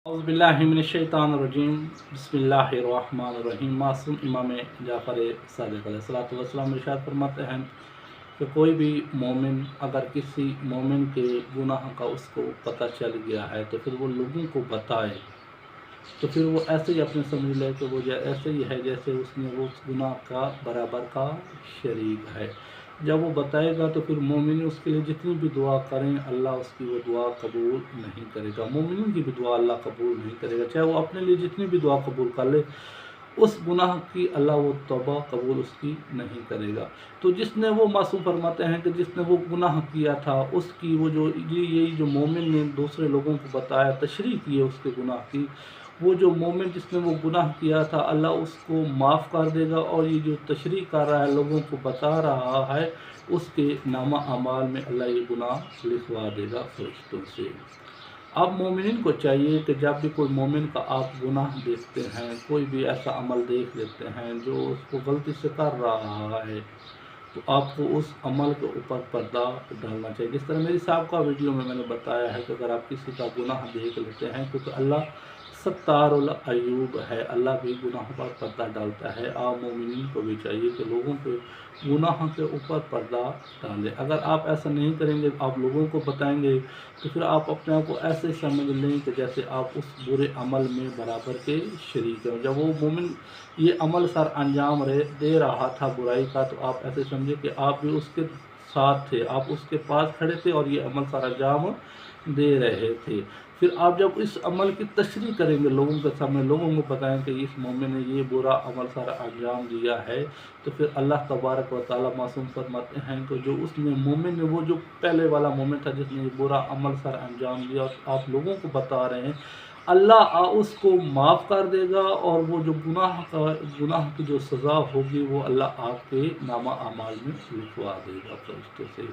औज़ुबिल्लाहिमिनश्शैतानिर्रजीम बिस्मिल्लाहिर्रहमानिर्रहीम। मासूम इमाम जाफ़र सादिक़ अलैहिस्सलाम इरशाद फरमाते हैं कि कोई भी मोमिन अगर किसी मोमिन के गुनाह का उसको पता चल गया है तो फिर वो लोगों को बताए, तो फिर वो ऐसे ही अपने समझ ले कि वो ऐसे ही है जैसे उसने वो उस गुनाह का बराबर का शरीक है। जब वो बताएगा तो फिर मोमिन उसके लिए जितनी भी दुआ करें अल्लाह उसकी वो दुआ कबूल नहीं करेगा। मोमिन की भी दुआ अल्लाह कबूल नहीं करेगा, चाहे वो अपने लिए जितनी भी दुआ कबूल कर ले, उस गुनाह की अल्लाह वो तौबा कबूल उसकी नहीं करेगा। तो जिसने वो मासूम फरमाते हैं कि जिसने वो गुनाह किया था उसकी वो जो यही जो मोमिन ने दूसरे लोगों को बताया, तशरीह की है उसके गुनाह की, वो जो मोमिन जिसने वो गुनाह किया था अल्लाह उसको माफ़ कर देगा। और ये जो तशरीह कर रहा है, लोगों को बता रहा है, उसके नामा अमाल में अल्लाह ये गुनाह लिखवा देगा फरिश्तों से। अब मोमिन को चाहिए कि जब भी कोई मोमिन का आप गुनाह देखते हैं, कोई भी ऐसा अमल देख लेते हैं जो उसको गलती से कर रहा है, तो आपको उस अमल के ऊपर पर्दा डालना चाहिए। जिस तरह मेरी साहब का वीडियो में मैंने बताया है कि अगर आप किसी का गुनाह देख लेते हैं, क्योंकि अल्लाह सत्तारुल अयूब है, अल्लाह भी गुनाह पर पर्दा डालता है। आप मोमिन को भी चाहिए कि लोगों के गुनाह के ऊपर पर्दा डालें। अगर आप ऐसा नहीं करेंगे, आप लोगों को बताएंगे, तो फिर आप अपने आप को ऐसे समझ लें कि जैसे आप उस बुरे अमल में बराबर के शरीक हैं। जब वो मोमिन ये अमल सर अंजाम दे रहा था बुराई का, तो आप ऐसे समझे कि आप भी उसके साथ थे, आप उसके पास खड़े थे और ये अमल सर अंजाम दे रहे थे। फिर आप जब इस अमल की तशरीह करेंगे लोगों के सामने, लोगों को बताएं कि इस मोमिन ने ये बुरा अमल सारा अंजाम दिया है, तो फिर अल्लाह तबारक व तआला मासूम फरमाते हैं कि जो उसने मोमिन ने, वो जो पहले वाला मोमिन था जिसने ये बुरा अमल सारा अंजाम दिया, आप लोगों को बता रहे हैं, अल्लाह उसको माफ़ कर देगा। और वो जो गुनाह की जो सज़ा होगी वो अल्लाह आपके नामा अमाल में लिखवा देगा फरिश्तों से।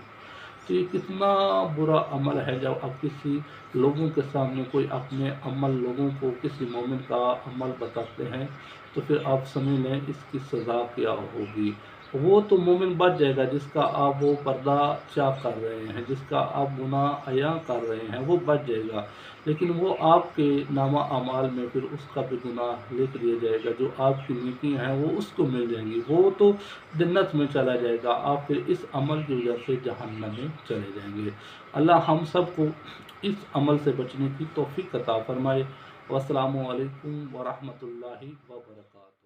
तो ये कितना बुरा अमल है जब आप किसी लोगों के सामने कोई अपने अमल, लोगों को किसी मोमिन का अमल बताते हैं, तो फिर आप समझ लें इसकी सज़ा क्या होगी। वो तो मोमिन बच जाएगा जिसका आप वो पर्दा चाक कर रहे हैं, जिसका आप गुनाह अया कर रहे हैं, वो बच जाएगा। लेकिन वो आपके नामा अमाल में फिर उसका भी गुनाह लिख दिया जाएगा, जो आपकी नेकियां हैं वो उसको मिल जाएंगी, वो तो जन्नत में चला जाएगा, आप फिर इस अमल की वजह से जहन्नम में चले जाएंगे। अल्लाह हम सब को इस अमल से बचने की तौफीक अता फरमाए। वस्सलामु अलैकुम वरहमतुल्लाहि वबरकातुहू।